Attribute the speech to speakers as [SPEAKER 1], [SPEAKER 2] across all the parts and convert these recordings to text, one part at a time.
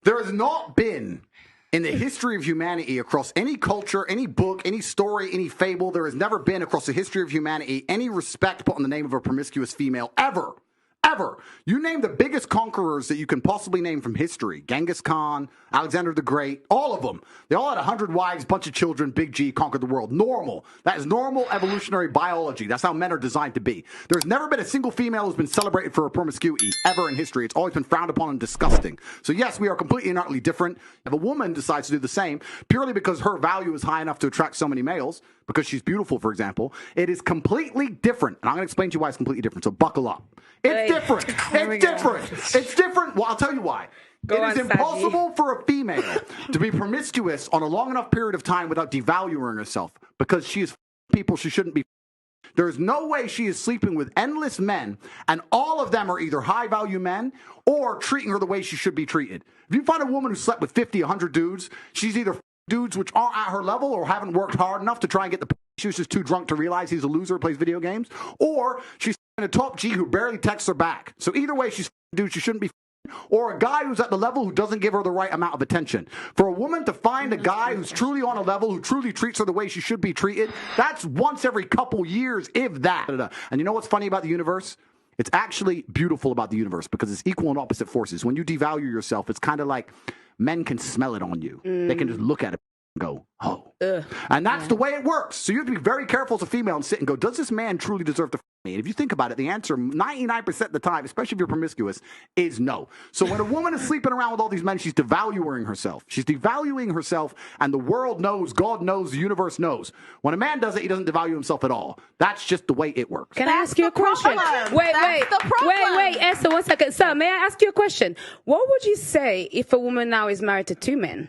[SPEAKER 1] There has not been, in the history of humanity, across any culture, any book, any story, any fable, there has never been across the history of humanity any respect put on the name of a promiscuous female, ever. Ever. You name the biggest conquerors that you can possibly name from history. Genghis Khan, Alexander the Great, all of them. They all had 100 wives, bunch of children, Big G, conquered the world. Normal. That is normal evolutionary biology. That's how men are designed to be. There's never been a single female who's been celebrated for her promiscuity ever in history. It's always been frowned upon and disgusting. So yes, we are completely and utterly different. If a woman decides to do the same, purely because her value is high enough to attract so many males, because she's beautiful, for example, it is completely different. And I'm going to explain to you why it's completely different. So buckle up. It's different. It's different. It's different. Well, I'll tell you why. It is impossible for a female to be promiscuous on a long enough period of time without devaluing herself, because she is people she shouldn't be. There is no way she is sleeping with endless men, and all of them are either high-value men or treating her the way she should be treated. If you find a woman who slept with 50, 100 dudes, she's either dudes which aren't at her level or haven't worked hard enough to try and get the... She was just too drunk to realize he's a loser who plays video games, or she's a top G who barely texts her back. So either way, she's a dude she shouldn't be, or a guy who's at the level who doesn't give her the right amount of attention. For a woman to find a guy who's truly on a level, who truly treats her the way she should be treated, that's once every couple years, if that. And you know what's funny about the universe? It's actually beautiful about the universe, because it's equal and opposite forces. When you devalue yourself, it's kind of like men can smell it on you. They can just look at it and go, oh. And that's the way it works. So you have to be very careful as a female and sit and go, does this man truly deserve to me? And if you think about it, the answer 99% of the time, especially if you're promiscuous, is no. So when a woman is sleeping around with all these men, she's devaluing herself. She's devaluing herself, and the world knows, God knows, the universe knows. When a man does it, he doesn't devalue himself at all. That's just the way it works.
[SPEAKER 2] Can I ask you a question? Wait, Esther, 1 second. Sir, may I ask you a question? What would you say if a woman now is married to 2 men?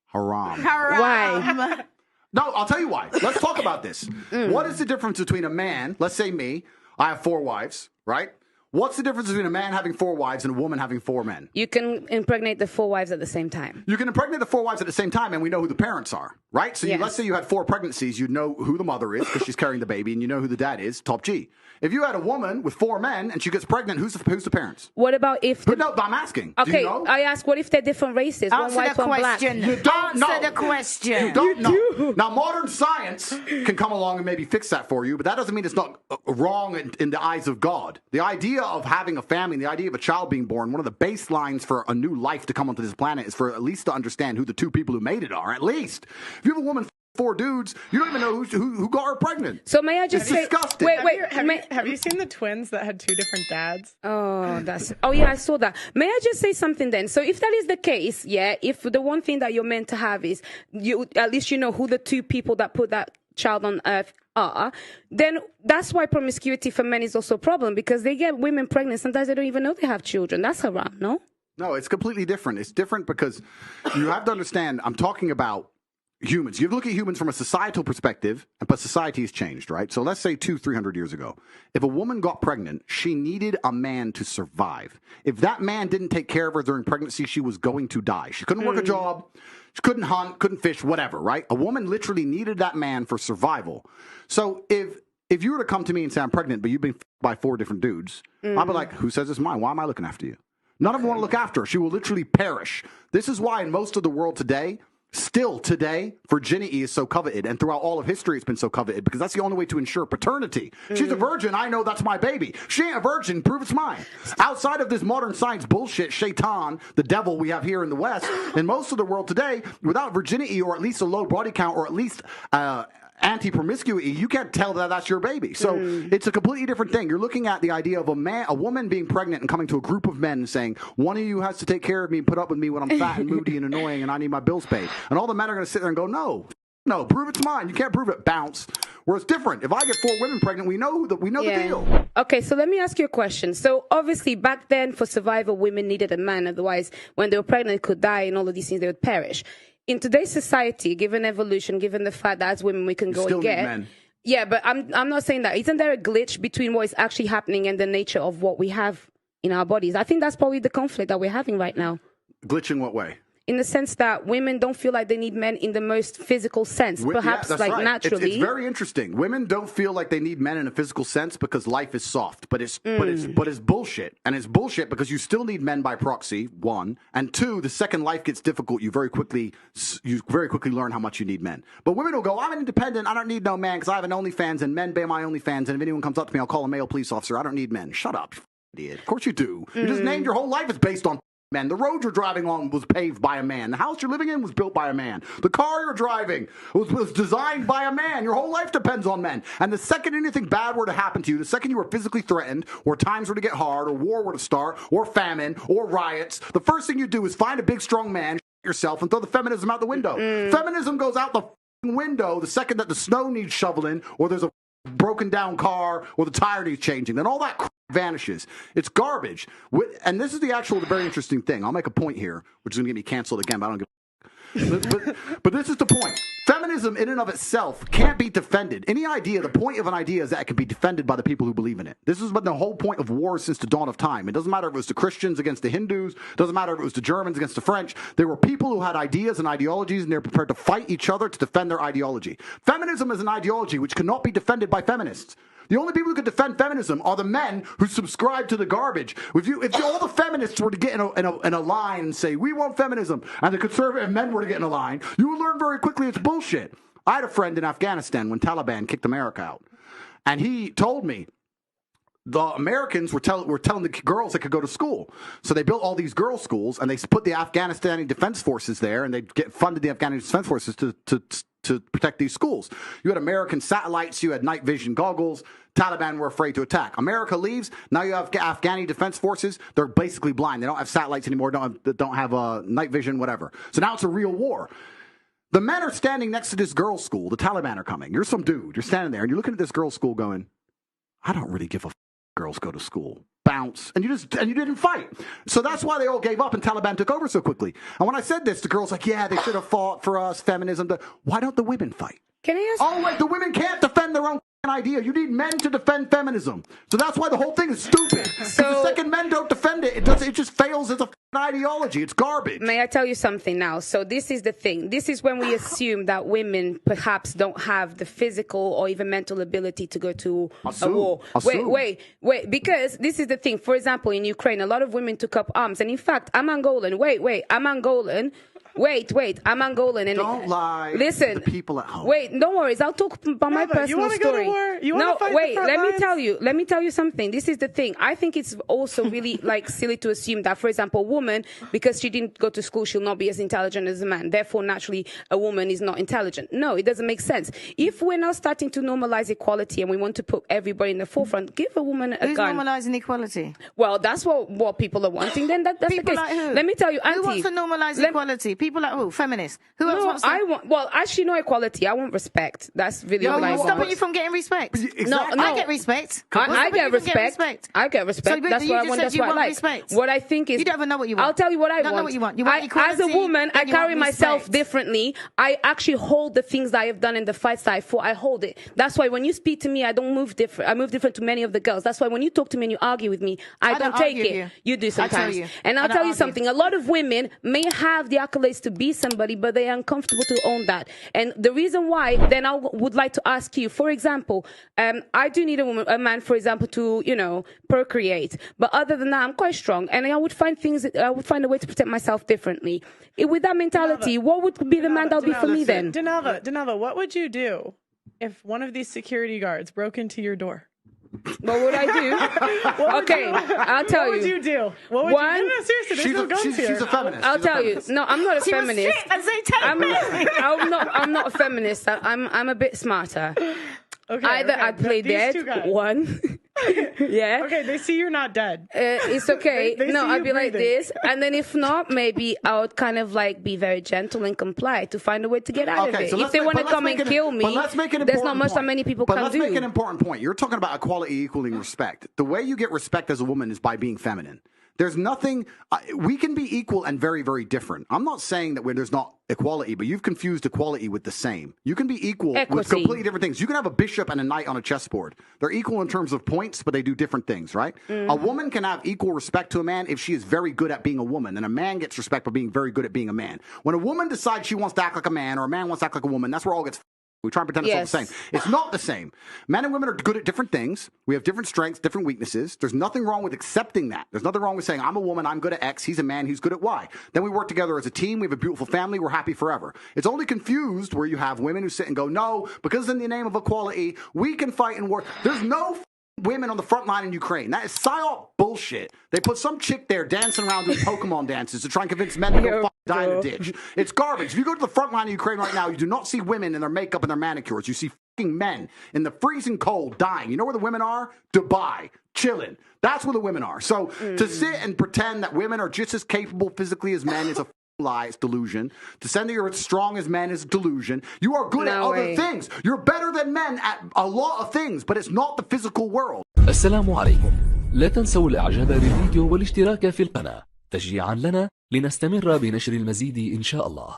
[SPEAKER 1] Haram.
[SPEAKER 2] Why?
[SPEAKER 1] No, I'll tell you why. Let's talk about this. What is the difference between a man, let's say me, I have 4 wives, right? What's the difference between a man having 4 wives and a woman having 4 men?
[SPEAKER 2] You can impregnate the 4 wives at the same time.
[SPEAKER 1] You can impregnate the 4 wives at the same time, and we know who the parents are, right? So let's say you had 4 pregnancies, you know who the mother is because she's carrying the baby, and you know who the dad is, top G. If you had a woman with 4 men and she gets pregnant, who's the parents?
[SPEAKER 2] What about if...
[SPEAKER 1] No, I'm asking.
[SPEAKER 2] Okay,
[SPEAKER 1] do you know?
[SPEAKER 2] I ask, what if they're different races?
[SPEAKER 3] Answer
[SPEAKER 2] one white,
[SPEAKER 3] the
[SPEAKER 2] one black.
[SPEAKER 3] question.
[SPEAKER 1] You don't know.
[SPEAKER 3] Answer the question.
[SPEAKER 1] You don't know. Now, modern science can come along and maybe fix that for you, but that doesn't mean it's not wrong in the eyes of God. The idea of having a family, the idea of a child being born, one of the baselines for a new life to come onto this planet is for at least to understand who the 2 people who made it are, at least. If you have a woman 4 dudes, you don't even know who got her pregnant.
[SPEAKER 2] So may I just say...
[SPEAKER 1] disgusting.
[SPEAKER 2] Wait.
[SPEAKER 4] Have you seen the twins that had 2 different dads?
[SPEAKER 2] Oh, yeah, I saw that. May I just say something then? So if that is the case, yeah, if the one thing that you're meant to have is, you at least you know who the 2 people that put that child on earth are, then that's why promiscuity for men is also a problem, because they get women pregnant. Sometimes they don't even know they have children. That's haram, no? No,
[SPEAKER 1] it's completely different. It's different because you have to understand, I'm talking about humans. You look at humans from a societal perspective, but society has changed, right? So let's say 200-300 years ago, if a woman got pregnant, she needed a man to survive. If that man didn't take care of her during pregnancy, she was going to die. She couldn't work a job, she couldn't hunt, couldn't fish, whatever, right? A woman literally needed that man for survival. So if you were to come to me and say, I'm pregnant, but you've been by 4 different dudes, I'd be like, who says it's mine? Why am I looking after you? None of them want to look after her. She will literally perish. This is why in most of the world today, still today, virginity is so coveted, and throughout all of history it's been so coveted, because that's the only way to ensure paternity. She's a virgin, I know that's my baby. She ain't a virgin, prove it's mine. Outside of this modern science bullshit, shaitan, the devil we have here in the West, in most of the world today, without virginity or at least a low body count or at least anti-promiscuity, you can't tell that that's your baby. So it's a completely different thing. You're looking at the idea of a woman being pregnant and coming to a group of men and saying, one of you has to take care of me and put up with me when I'm fat and moody and annoying and I need my bills paid. And all the men are going to sit there and go, no, prove it's mine. You can't prove it, bounce. Where it's different. If I get 4 women pregnant, we know the deal.
[SPEAKER 2] Okay, so let me ask you a question. So obviously back then for survival, women needed a man. Otherwise, when they were pregnant, could die and all of these things, they would perish. In today's society, given evolution, given the fact that as women we can go and get... Men. Yeah, but I'm not saying that. Isn't there a glitch between what is actually happening and the nature of what we have in our bodies? I think that's probably the conflict that we're having right now.
[SPEAKER 1] Glitch in what way?
[SPEAKER 2] in the sense that women don't feel like they need men in the most physical sense, perhaps
[SPEAKER 1] that's
[SPEAKER 2] like
[SPEAKER 1] right.
[SPEAKER 2] naturally.
[SPEAKER 1] It's very interesting. Women don't feel like they need men in a physical sense because life is soft, but it's bullshit. And it's bullshit because you still need men by proxy, one, and two, the second life gets difficult, you very quickly learn how much you need men. But women will go, I'm an independent, I don't need no man because I have an OnlyFans and men pay my OnlyFans, and if anyone comes up to me, I'll call a male police officer. I don't need men. Shut up, you idiot. Of course you do. You just named your whole life is based on men. The road you're driving on was paved by a man. The house you're living in was built by a man. The car you're driving was designed by a man. Your whole life depends on men. And the second anything bad were to happen to you, the second you were physically threatened, or times were to get hard, or war were to start, or famine, or riots, the first thing you do is find a big strong man, yourself, and throw the feminism out the window. Feminism goes out the window the second that the snow needs shoveling, or there's a broken down car, or the tire needs changing. Then all that crap vanishes. It's garbage. And this is the very interesting thing. I'll make a point here, which is going to get me canceled again, but I don't give but this is the point. Feminism in and of itself can't be defended. The point of an idea is that it can be defended by the people who believe in it. This has been the whole point of war since the dawn of time. It doesn't matter if it was the Christians against the Hindus. It doesn't matter if it was the Germans against the French. There were people who had ideas and ideologies, and they're prepared to fight each other to defend their ideology. Feminism is an ideology which cannot be defended by feminists. The only people who could defend feminism are the men who subscribe to the garbage. If all the feminists were to get in a line and say, we want feminism, and the conservative men were to get in a line, you would learn very quickly it's bullshit. I had a friend in Afghanistan when Taliban kicked America out, and he told me the Americans were telling the girls they could go to school. So they built all these girls' schools, and they put the Afghanistani defense forces there, and they funded the Afghanistani defense forces to protect these schools. You had American satellites, you had night vision goggles. Taliban were afraid to attack. America leaves. Now you have Afghani defense forces. They're basically blind. They don't have satellites anymore. Don't have night vision, whatever. So now it's a real war. The men are standing next to this girls' school. The Taliban are coming. You're some dude. You're standing there, and you're looking at this girls' school going, I don't really give a girls go to school. Bounce. And you didn't fight. So that's why they all gave up and Taliban took over so quickly. And when I said this, the girls like, yeah, they should have fought for us, feminism. Why don't the women fight?
[SPEAKER 2] Can I ask?
[SPEAKER 1] Oh, wait, the women can't defend their own idea. You need men to defend feminism. So that's why the whole thing is stupid. So the second men don't defend it, it just fails as a ideology. It's garbage.
[SPEAKER 2] May I tell you something now? So this is the thing. This is when we assume that women perhaps don't have the physical or even mental ability to go to a war. Wait. Because this is the thing. For example, in Ukraine, a lot of women took up arms. And in fact, I'm Angolan. I'm Angolan. Wait, I'm Angolan. And
[SPEAKER 1] don't lie.
[SPEAKER 2] Listen,
[SPEAKER 1] to the people at home.
[SPEAKER 2] Wait, don't worry. I'll talk about my personal story.
[SPEAKER 4] Go to war? You
[SPEAKER 2] no,
[SPEAKER 4] fight
[SPEAKER 2] wait.
[SPEAKER 4] The front lines?
[SPEAKER 2] Let me tell you something. This is the thing. I think it's also really silly to assume that, for example, a woman, because she didn't go to school, she'll not be as intelligent as a man. Therefore, naturally, a woman is not intelligent. No, it doesn't make sense. If we're now starting to normalize equality and we want to put everybody in the forefront, give a woman a
[SPEAKER 3] Who's
[SPEAKER 2] gun.
[SPEAKER 3] Who's normalizing equality?
[SPEAKER 2] Well, that's what people are wanting. Then that's
[SPEAKER 3] people
[SPEAKER 2] the case.
[SPEAKER 3] Like who?
[SPEAKER 2] Let me tell you, Auntie.
[SPEAKER 3] Who wants to normalize equality? People like who? Feminists. Who else wants to?
[SPEAKER 2] Well, actually, no equality. I want respect. That's really what I want.
[SPEAKER 3] Stopping you from getting respect.
[SPEAKER 1] Exactly.
[SPEAKER 3] No, I get respect.
[SPEAKER 2] I get respect. I get respect.
[SPEAKER 3] So,
[SPEAKER 2] that's what I want. That's what I like.
[SPEAKER 3] Respect.
[SPEAKER 2] What I think is,
[SPEAKER 3] you don't even know what you want.
[SPEAKER 2] I'll tell you what I
[SPEAKER 3] want. Know what you want. You want equality,
[SPEAKER 2] as a woman, I carry myself differently. I actually hold the things that I have done in the fights that I fought. I hold it. That's why when you speak to me, I don't move different. I move different to many of the girls. That's why when you talk to me and you argue with me, I don't take it. You do sometimes. And I'll tell you something. A lot of women may have the accolades to be somebody, but they are uncomfortable to own that. And the reason why, then I would like to ask you, for example, I do need a man, for example, to, procreate. But other than that, I'm quite strong. And I would find a way to protect myself differently. With that mentality, what would be the man that would be for me then?
[SPEAKER 4] Denava, what would you do if one of these security guards broke into your door?
[SPEAKER 2] What would I do? I'll tell you.
[SPEAKER 4] What would you do? What would you? No, seriously, there's no guns here.
[SPEAKER 1] She's a feminist.
[SPEAKER 2] I'll tell you. No, I'm not a feminist. I'm not a feminist. I'm a bit smarter.
[SPEAKER 4] Okay.
[SPEAKER 2] I'd play dead. One. Yeah.
[SPEAKER 4] Okay, they see you're not dead.
[SPEAKER 2] It's okay.
[SPEAKER 4] They
[SPEAKER 2] no,
[SPEAKER 4] see
[SPEAKER 2] I'd
[SPEAKER 4] you
[SPEAKER 2] be like
[SPEAKER 4] breathing.
[SPEAKER 2] this. And then if not, maybe I would kind of be very gentle and comply to find a way to get out of it.
[SPEAKER 1] So
[SPEAKER 2] if they want to come and kill me, there's not much that many people can do.
[SPEAKER 1] But let's make an important point. You're talking about equality equaling respect. The way you get respect as a woman is by being feminine. There's nothing, we can be equal and very, very different. I'm not saying that there's not equality, but you've confused equality with the same. You can be equal with completely different things. You can have a bishop and a knight on a chessboard. They're equal in terms of points, but they do different things, right? A woman can have equal respect to a man if she is very good at being a woman, and a man gets respect for being very good at being a man. When a woman decides she wants to act like a man, or a man wants to act like a woman, that's where all gets we try and pretend it's all the same. It's not the same. Men and women are good at different things. We have different strengths, different weaknesses. There's nothing wrong with accepting that. There's nothing wrong with saying, I'm a woman, I'm good at X, he's a man, he's good at Y. Then we work together as a team, we have a beautiful family, we're happy forever. It's only confused where you have women who sit and go, no, because in the name of equality, we can fight in war. There's no women on the front line in Ukraine. That is psyop bullshit. They put some chick there dancing around doing Pokemon dances to try and convince men to go die in a ditch. It's garbage. If you go to the front line of Ukraine right now, you do not see women in their makeup and their manicures. You see fucking men in the freezing cold dying. You know where the women are? Dubai. Chilling. That's where the women are. So to sit and pretend that women are just as capable physically as men is a lie, it's delusion. To say that you're as strong as men is delusion. You are good at other things. You're better than men at a lot of things, but it's not the physical world.
[SPEAKER 5] السلام عليكم. لا تنسوا الاعجاب بالفيديو والاشتراك في القناة تشجيعا لنا لنستمر بنشر المزيد إن شاء الله.